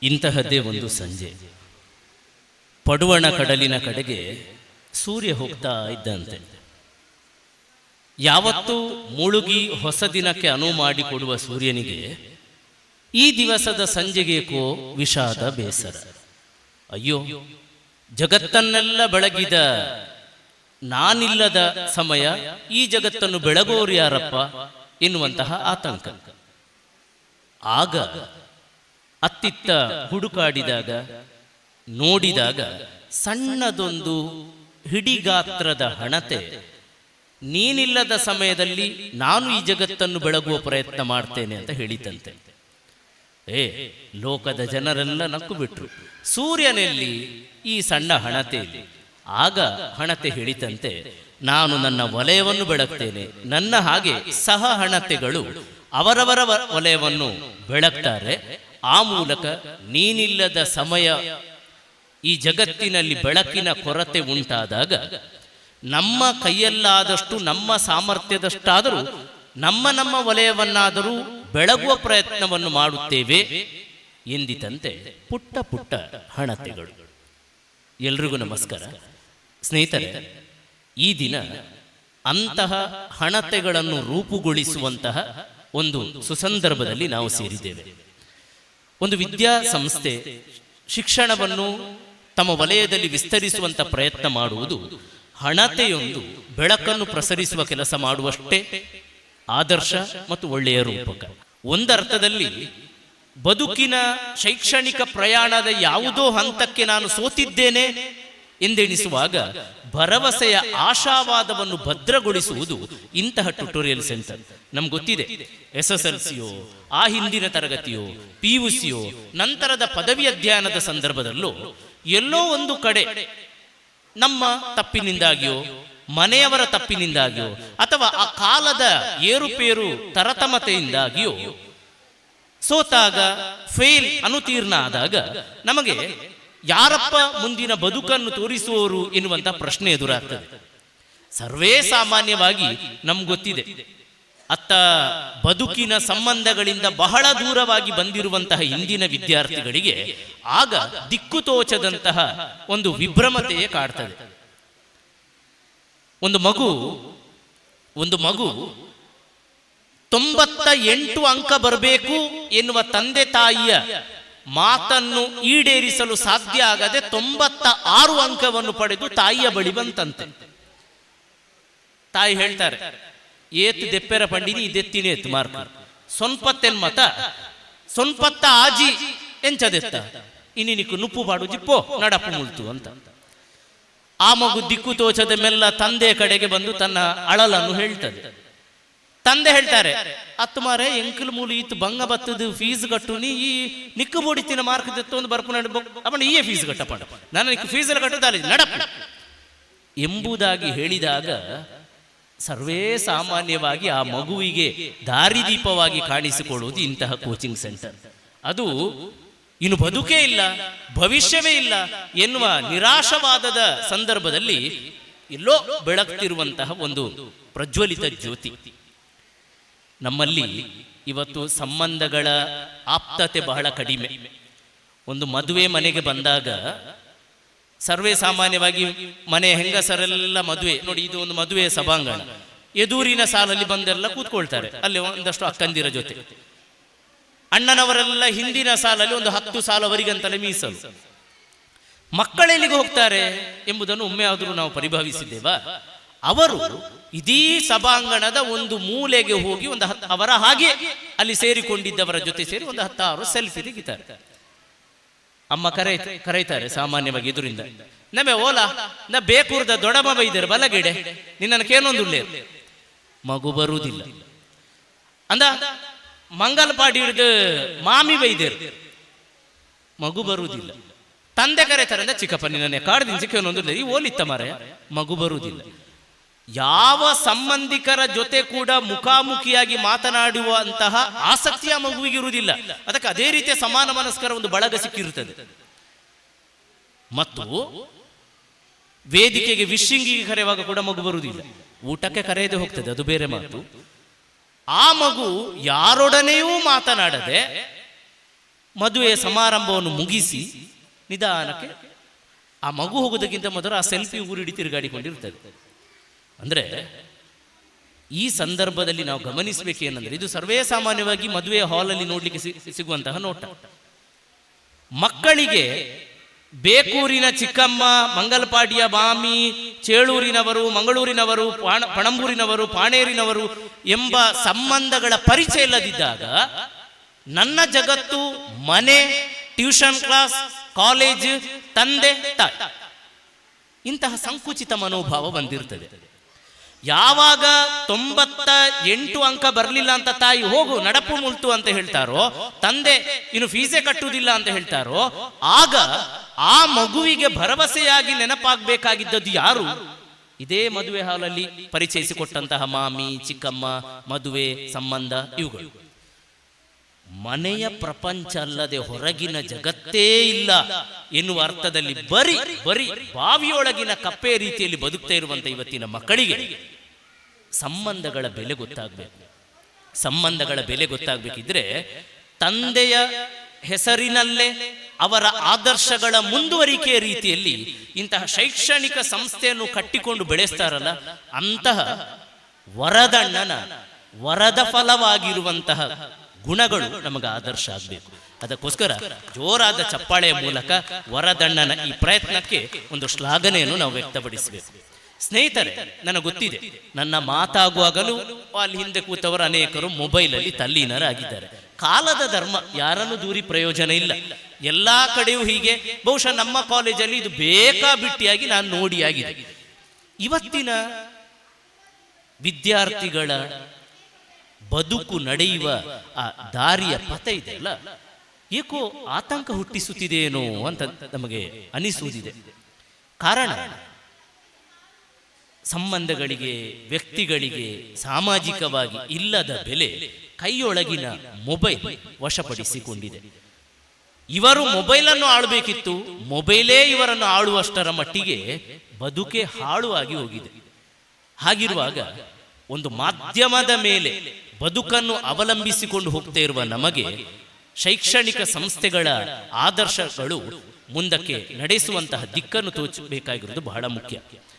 ಇಂತಹದ್ದೇ ಒಂದು ಸಂಜೆ ಪಡುವಣ ಕಡಲಿನ ಕಡೆಗೆ ಸೂರ್ಯ ಹೋಗ್ತಾ ಇದ್ದಂತೆ. ಯಾವತ್ತೂ ಮುಳುಗಿ ಹೊಸ ದಿನಕ್ಕೆ ಅನುವು ಮಾಡಿಕೊಡುವ ಸೂರ್ಯನಿಗೆ ಈ ದಿವಸದ ಸಂಜೆಗೇಕೋ ವಿಷಾದ ಬೇಸರ. ಅಯ್ಯೋ, ಜಗತ್ತನ್ನೆಲ್ಲ ಬೆಳಗಿದ ನಾನಿಲ್ಲದ ಸಮಯ, ಈ ಜಗತ್ತನ್ನು ಬೆಳಗೋರು ಯಾರಪ್ಪ ಎನ್ನುವಂತಹ ಆತಂಕ. ಆಗ ಅತ್ತಿತ್ತ ಹುಡುಕಾಡಿದಾಗ ನೋಡಿದಾಗ ಸಣ್ಣದೊಂದು ಹಿಡಿಗಾತ್ರದ ಹಣತೆ ನೀನಿಲ್ಲದ ಸಮಯದಲ್ಲಿ ನಾನು ಈ ಜಗತ್ತನ್ನು ಬೆಳಗುವ ಪ್ರಯತ್ನ ಮಾಡ್ತೇನೆ ಅಂತ ಹೇಳಿತಂತೆ. ಲೋಕದ ಜನರೆಲ್ಲ ನಕ್ಕು ಬಿಟ್ರು. ಸೂರ್ಯನಲ್ಲಿ ಈ ಸಣ್ಣ ಹಣತೆಯಲ್ಲಿ. ಆಗ ಹಣತೆ ಹೇಳಿತಂತೆ, ನಾನು ನನ್ನ ವಲಯವನ್ನು ಬೆಳಗ್ತೇನೆ, ನನ್ನ ಹಾಗೆ ಸಹ ಹಣತೆಗಳು ಅವರವರ ವಲಯವನ್ನು ಬೆಳಗ್ತಾರೆ. ಆ ಮೂಲಕ ನೀನಿಲ್ಲದ ಸಮಯ ಈ ಜಗತ್ತಿನಲ್ಲಿ ಬೆಳಕಿನ ಕೊರತೆ ಉಂಟಾದಾಗ ನಮ್ಮ ಕೈಯಲ್ಲಾದಷ್ಟು, ನಮ್ಮ ಸಾಮರ್ಥ್ಯದಷ್ಟಾದರೂ ನಮ್ಮ ವಲಯವನ್ನಾದರೂ ಬೆಳಗುವ ಪ್ರಯತ್ನವನ್ನು ಮಾಡುತ್ತೇವೆ ಎಂದಿತಂತೆ ಪುಟ್ಟ ಪುಟ್ಟ ಹಣತೆಗಳು. ಎಲ್ರಿಗೂ ನಮಸ್ಕಾರ ಸ್ನೇಹಿತರೆ. ಈ ದಿನ ಅಂತಹ ಹಣತೆಗಳನ್ನು ರೂಪುಗೊಳಿಸುವಂತಹ ಒಂದು ಸುಸಂದರ್ಭದಲ್ಲಿ ನಾವು ಸೇರಿದ್ದೇವೆ. ಒಂದು ವಿದ್ಯಾಸಂಸ್ಥೆ ಶಿಕ್ಷಣವನ್ನು ತಮ್ಮ ವಲಯದಲ್ಲಿ ವಿಸ್ತರಿಸುವಂಥ ಪ್ರಯತ್ನ ಮಾಡುವುದು ಹಣತೆಯೊಂದು ಬೆಳಕನ್ನು ಪ್ರಸರಿಸುವ ಕೆಲಸ ಮಾಡುವಷ್ಟೇ ಆದರ್ಶ ಮತ್ತು ಒಳ್ಳೆಯ ರೂಪಕ. ಒಂದರ್ಥದಲ್ಲಿ ಬದುಕಿನ ಶೈಕ್ಷಣಿಕ ಪ್ರಯಾಣದ ಯಾವುದೋ ಹಂತಕ್ಕೆ ನಾನು ಸೋತಿದ್ದೇನೆ ಎಂದೆಣಿಸುವಾಗ ಭರವಸೆಯ ಆಶಾವಾದವನ್ನು ಭದ್ರಗೊಳಿಸುವುದು ಇಂತಹ ಟ್ಯುಟೋರಿಯಲ್ ಸೆಂಟರ್. ನಮ್ಗೆ ಗೊತ್ತಿದೆ, SSLCಯೋ ಆ ಹಿಂದಿನ ತರಗತಿಯೋ PUCಯೋ ನಂತರದ ಪದವಿ ಅಧ್ಯಯನದ ಸಂದರ್ಭದಲ್ಲೂ ಎಲ್ಲೋ ಒಂದು ಕಡೆ ನಮ್ಮ ತಪ್ಪಿನಿಂದಾಗಿಯೋ ಮನೆಯವರ ತಪ್ಪಿನಿಂದಾಗಿಯೋ ಅಥವಾ ಆ ಕಾಲದ ಏರುಪೇರು ತರತಮತೆಯಿಂದಾಗಿಯೋ ಸೋತಾಗ, ಫೇಲ್, ಅನುತೀರ್ಣ ಆದಾಗ ನಮಗೆ ಯಾರಪ್ಪ ಮುಂದಿನ ಬದುಕನ್ನು ತೋರಿಸುವವರು ಎನ್ನುವಂಥ ಪ್ರಶ್ನೆ ಎದುರಾಗ್ತದೆ. ಸರ್ವೇ ಸಾಮಾನ್ಯವಾಗಿ ನಮ್ಗೆ ಗೊತ್ತಿದೆ, ಅತ್ತ ಬದುಕಿನ ಸಂಬಂಧಗಳಿಂದ ಬಹಳ ದೂರವಾಗಿ ಬಂದಿರುವಂತಹ ಇಂದಿನ ವಿದ್ಯಾರ್ಥಿಗಳಿಗೆ ಆಗ ದಿಕ್ಕು ತೋಚದಂತಹ ಒಂದು ವಿಭ್ರಮತೆಯೇ ಕಾಡ್ತದೆ. ಒಂದು ಮಗು 98 ಅಂಕ ಬರಬೇಕು ಎನ್ನುವ ತಂದೆ ತಾಯಿಯ ಮಾತನ್ನು ಈಡೇರಿಸಲು ಸಾಧ್ಯ ಆಗದೆ 96 ಅಂಕವನ್ನು ಪಡೆದು ತಾಯಿಯ ಬಳಿ ಬಂತಂತೆ. ತಾಯಿ ಹೇಳ್ತಾರೆ, ಏತ್ ದೆಪ್ಪೆರ ಪಂಡಿನಿ ಇದೆತ್ತಿನ ಎತ್ತು ಮಾರ್ಕ ಸೊನ್ಪತ್ತೆನ್ ಮತ ಸೊನ್ಪತ್ತ ಆಜಿ ಎಂಚದೆತ್ತ ಇನಿ ನಿಕ್ಕು ನುಪ್ಪು ಬಾಡು ಜಿಪ್ಪೋ ನಡಪ್ಪು ಮುಳ್ತು ಅಂತ. ಆ ಮಗು ದಿಕ್ಕು ತೋಚದ ಮೆಲ್ಲ ತಂದೆ ಕಡೆಗೆ ಬಂದು ತನ್ನ ಅಳಲನ್ನು ಹೇಳ್ತದೆ. ತಂದೆ ಹೇಳ್ತಾರೆ, ಅತ್ತು ಮಾರೆ ಎಂಕಲ್ ಮೂಲ ಇತ್ತು ಬಂಗ ಬತ್ತದ ಫೀಸ್ ಕಟ್ಟು ನೀ ಈ ನಿಕ್ಕು ಬೋಡಿತಿನ ಮಾರ್ಕ್ ಒಂದು ಬರ್ಪು ಅವನ ಈಯೇ ಫೀಸ್ ಕಟ್ಟಪ್ಪ, ನಾನು ನಿಕ್ಕು ಫೀಸ್ ಎಲ್ಲ ಕಟ್ಟದಾಲಿ ನಡಪ್ಪ ಎಂಬುದಾಗಿ ಹೇಳಿದಾಗ ಸರ್ವೇ ಸಾಮಾನ್ಯವಾಗಿ ಆ ಮಗುವಿಗೆ ದಾರಿದೀಪವಾಗಿ ಕಾಣಿಸಿಕೊಳ್ಳುವುದು ಇಂತಹ ಕೋಚಿಂಗ್ ಸೆಂಟರ್. ಅದು ಇನ್ನು ಬದುಕೇ ಇಲ್ಲ, ಭವಿಷ್ಯವೇ ಇಲ್ಲ ಎನ್ನುವ ನಿರಾಶವಾದದ ಸಂದರ್ಭದಲ್ಲಿ ಎಲ್ಲೋ ಬೆಳಗ್ತಿರುವಂತಹ ಒಂದು ಪ್ರಜ್ವಲಿತ ಜ್ಯೋತಿ. ನಮ್ಮಲ್ಲಿ ಇವತ್ತು ಸಂಬಂಧಗಳ ಆಪ್ತತೆ ಬಹಳ ಕಡಿಮೆ. ಒಂದು ಮದುವೆ ಮನೆಗೆ ಬಂದಾಗ ಸರ್ವೇ ಸಾಮಾನ್ಯವಾಗಿ ಮನೆ ಹೆಂಗಸರೆಲ್ಲ ಮದುವೆ ನೋಡಿ, ಇದು ಒಂದು ಮದುವೆಯ ಸಭಾಂಗಣ, ಎದುರಿನ ಸಾಲಲ್ಲಿ ಬಂದೆಲ್ಲ ಕೂತ್ಕೊಳ್ತಾರೆ. ಅಲ್ಲಿ ಒಂದಷ್ಟು ಅಕ್ಕಂದಿರ ಜೊತೆ, ಅಣ್ಣನವರೆಲ್ಲ ಹಿಂದಿನ ಸಾಲಲ್ಲಿ ಒಂದು 10 ಸಾಲವರಿಗಂತಲೇ ಮೀಸಲು. ಮಕ್ಕಳೆಲ್ಲಿಗೆ ಹೋಗ್ತಾರೆ ಎಂಬುದನ್ನು ಒಮ್ಮೆ ಆದರೂ ನಾವು ಪರಿಭಾವಿಸಿದ್ದೇವಾ? ಅವರು ಇಡೀ ಸಭಾಂಗಣದ ಒಂದು ಮೂಲೆಗೆ ಹೋಗಿ ಒಂದು ಅವರ ಹಾಗೆ ಅಲ್ಲಿ ಸೇರಿಕೊಂಡಿದ್ದವರ ಜೊತೆ ಸೇರಿ ಒಂದು 10-6 ಸೆಲ್ಫಿ ತೆಗಿತಾರೆ. ಅಮ್ಮ ಕರೆಯುತ್ತಾರೆ ಸಾಮಾನ್ಯವಾಗಿ ಎದುರಿಂದ, ನಮೆ ಓಲಾ ನ ಬೇಕೂರ್ದ ದೊಡಮ ಬೈದರು ಬಲಗಿಡೆ ನಿನ್ನನ್ನು ಕೇನೊಂದುಳ್ಳೇ ಮಗು ಬರುವುದಿಲ್ಲ ಅಂದ ಮಂಗಲ್ಪಾಡಿ ಹಿಡಿದು ಮಾಮಿ ಬೈದೇರು ಮಗು ಬರುವುದಿಲ್ಲ. ತಂದೆ ಕರೆತಾರೆ ಅಂದ್ರೆ ಚಿಕ್ಕಪ್ಪ ನಿನ್ನೆ ಕಾಡ್ದಿನ ಚಿಕ್ಕನೊಂದು ಈ ಓಲಿತ್ತ ಮಾರೆ ಮಗು ಬರುವುದಿಲ್ಲ. ಯಾವ ಸಂಬಂಧಿಕರ ಜೊತೆ ಕೂಡ ಮುಖಾಮುಖಿಯಾಗಿ ಮಾತನಾಡುವಂತಹ ಆಸಕ್ತಿಯ ಮಗುವಿಗೆ ಇರುವುದಿಲ್ಲ. ಅದಕ್ಕೆ ಅದೇ ರೀತಿಯ ಸಮಾನ ಮನಸ್ಕರ ಒಂದು ಬಳಗ ಸಿಕ್ಕಿರುತ್ತದೆ. ಮತ್ತು ವೇದಿಕೆಗೆ ವಿಶಿಂಗಿಗೆ ಕರೆಯುವಾಗ ಕೂಡ ಮಗು ಬರುವುದಿಲ್ಲ, ಊಟಕ್ಕೆ ಕರೆಯದೆ ಹೋಗ್ತದೆ, ಅದು ಬೇರೆ ಮಾತು. ಆ ಮಗು ಯಾರೊಡನೆಯೂ ಮಾತನಾಡದೆ ಮದುವೆಯ ಸಮಾರಂಭವನ್ನು ಮುಗಿಸಿ ನಿಧಾನಕ್ಕೆ ಆ ಮಗು ಹೋಗೋದಕ್ಕಿಂತ ಮೊದಲು ಆ ಸೆಲ್ಫಿ ಊರಿಡಿ ತಿರುಗಾಡಿಕೊಂಡಿರ್ತದೆ. ಅಂದರೆ ಈ ಸಂದರ್ಭದಲ್ಲಿ ನಾವು ಗಮನಿಸಬೇಕೇನೆಂದರೆ, ಇದು ಸರ್ವೇ ಸಾಮಾನ್ಯವಾಗಿ ಮದುವೆಯ ಹಾಲಲ್ಲಿ ನೋಡ್ಲಿಕ್ಕೆ ಸಿಗುವಂತಹ ನೋಟ. ಮಕ್ಕಳಿಗೆ ಬೇಕೂರಿನ ಚಿಕ್ಕಮ್ಮ, ಮಂಗಲಪಾಡಿಯ ಬಾಮಿ, ಚೇಳೂರಿನವರು, ಮಂಗಳೂರಿನವರು, ಪಣಂಬೂರಿನವರು, ಪಾಣೇರಿನವರು ಎಂಬ ಸಂಬಂಧಗಳ ಪರಿಚಯ ಇಲ್ಲದಿದ್ದಾಗ ನನ್ನ ಜಗತ್ತು ಮನೆ, ಟ್ಯೂಷನ್ ಕ್ಲಾಸ್, ಕಾಲೇಜ್, ತಂದೆ ತಾಯಿ, ಇಂತಹ ಸಂಕುಚಿತ ಮನೋಭಾವ ಬಂದಿರ್ತದೆ. ಯಾವಾಗ 98 ಅಂಕ ಬರಲಿಲ್ಲ ಅಂತ ತಾಯಿ ಹೋಗು ನಡಪು ಮುಳ್ತು ಅಂತ ಹೇಳ್ತಾರೋ, ತಂದೆ ಇನ್ನು ಫೀಸೇ ಕಟ್ಟುವುದಿಲ್ಲ ಅಂತ ಹೇಳ್ತಾರೋ, ಆಗ ಆ ಮಗುವಿಗೆ ಭರವಸೆಯಾಗಿ ನೆನಪಾಗಬೇಕಾಗಿದ್ದದ್ದು ಯಾರು? ಇದೇ ಮದುವೆ ಹಾಲಲ್ಲಿ ಪರಿಚಯಿಸಿಕೊಟ್ಟಂತಹ ಮಾಮಿ, ಚಿಕ್ಕಮ್ಮ, ಮದುವೆ ಸಂಬಂಧ ಇವುಗಳು. ಮನೆಯ ಪ್ರಪಂಚ ಅಲ್ಲದೆ ಹೊರಗಿನ ಜಗತ್ತೇ ಇಲ್ಲ ಎನ್ನುವ ಅರ್ಥದಲ್ಲಿ ಬರೀ ಬಾವಿಯೊಳಗಿನ ಕಪ್ಪೆ ರೀತಿಯಲ್ಲಿ ಬದುಕ್ತಾ ಇರುವಂತ ಇವತ್ತಿನ ಮಕ್ಕಳಿಗೆ ಸಂಬಂಧಗಳ ಬೆಲೆ ಗೊತ್ತಾಗಬೇಕು. ಸಂಬಂಧಗಳ ಬೆಲೆ ಗೊತ್ತಾಗಬೇಕಿದ್ರೆ ತಂದೆಯ ಹೆಸರಿನಲ್ಲೇ ಅವರ ಆದರ್ಶಗಳ ಮುಂದುವರಿಕೆಯ ರೀತಿಯಲ್ಲಿ ಇಂತಹ ಶೈಕ್ಷಣಿಕ ಸಂಸ್ಥೆಯನ್ನು ಕಟ್ಟಿಕೊಂಡು ಬೆಳೆಸ್ತಾರಲ್ಲ, ಅಂತಹ ವರದಣ್ಣನ ವರದ ಫಲವಾಗಿರುವಂತಹ ಗುಣಗಳು ನಮಗೆ ಆದರ್ಶ ಆಗಬೇಕು. ಅದಕ್ಕೋಸ್ಕರ ಜೋರಾದ ಚಪ್ಪಾಳೆಯ ಮೂಲಕ ವರದಣ್ಣನ ಈ ಪ್ರಯತ್ನಕ್ಕೆ ಒಂದು ಶ್ಲಾಘನೆಯನ್ನು ನಾವು ವ್ಯಕ್ತಪಡಿಸಬೇಕು. ಸ್ನೇಹಿತರೆ, ನನಗೆ ಗೊತ್ತಿದೆ, ನನ್ನ ಮಾತಾಗುವಾಗಲೂ ಅಲ್ಲಿ ಹಿಂದೆ ಕೂತವರು ಅನೇಕರು ಮೊಬೈಲಲ್ಲಿ ತಲ್ಲೀನರಾಗಿದ್ದಾರೆ. ಕಾಲದ ಧರ್ಮ, ಯಾರನ್ನು ದೂರಿ ಪ್ರಯೋಜನ ಇಲ್ಲ. ಎಲ್ಲಾ ಕಡೆಯೂ ಹೀಗೆ. ಬಹುಶಃ ನಮ್ಮ ಕಾಲೇಜಲ್ಲಿ ಇದು ಬೇಕಾಬಿಟ್ಟಿಯಾಗಿ ನಾನು ನೋಡಿಯಾಗಿದೆ. ಇವತ್ತಿನ ವಿದ್ಯಾರ್ಥಿಗಳ ಬದುಕು ನಡೆಯುವ ಆ ದಾರಿಯ ಪಥ ಇದೆಯಲ್ಲ, ಏಕೋ ಆತಂಕ ಹುಟ್ಟಿಸುತ್ತಿದೆಯೇನೋ ಅಂತ ನಮಗೆ ಅನಿಸುವುದಿದೆ. ಕಾರಣ, ಸಂಬಂಧಗಳಿಗೆ, ವ್ಯಕ್ತಿಗಳಿಗೆ ಸಾಮಾಜಿಕವಾಗಿ ಇಲ್ಲದ ಬೆಲೆ ಕೈಯೊಳಗಿನ ಮೊಬೈಲ್ ವಶಪಡಿಸಿಕೊಂಡಿದೆ. ಇವರು ಮೊಬೈಲನ್ನು ಆಳಬೇಕಿತ್ತು, ಮೊಬೈಲೇ ಇವರನ್ನು ಆಳುವಷ್ಟರ ಮಟ್ಟಿಗೆ ಬದುಕೆ ಹಾಳುವಾಗಿ ಹೋಗಿದೆ. ಹಾಗಿರುವಾಗ ಒಂದು ಮಾಧ್ಯಮದ ಮೇಲೆ ಬದುಕನ್ನು ಅವಲಂಬಿಸಿಕೊಂಡು ಹೋಗ್ತಾ ಇರುವ ನಮಗೆ ಶೈಕ್ಷಣಿಕ ಸಂಸ್ಥೆಗಳ ಆದರ್ಶಗಳು ಮುಂದಕ್ಕೆ ನಡೆಸುವಂತಹ ದಿಕ್ಕನ್ನು ತೋಚಬೇಕಾಗಿರುವುದು ಬಹಳ ಮುಖ್ಯ.